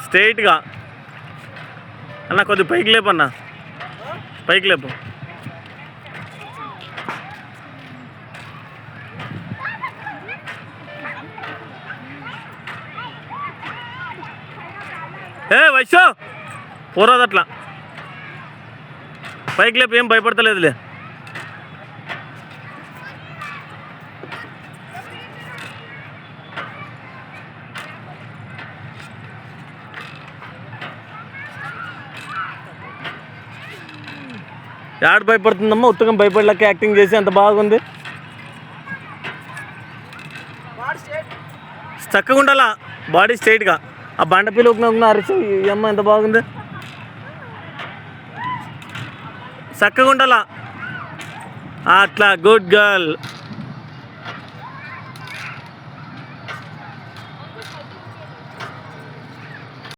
స్ట్రైట్గా అన్న, కొద్దిగా పైకి లేపు అన్న, పైకి లేపు. వైశ్యో పోరాదు అట్లా, పైకి లేపు, ఏం భయపడతలేదులే. యాడ్ భయపడుతుందమ్మా, ఉత్తగం భయపడలేక యాక్టింగ్ చేసి అంత బాగుంది. చక్కగా ఉండాలా బాడీ స్ట్రైట్గా. ఆ బండపిల్ల ఒక అరిచి ఈ అమ్మ ఎంత బాగుంది. చక్కగా ఉండాలా అట్లా, గుడ్ గర్ల్.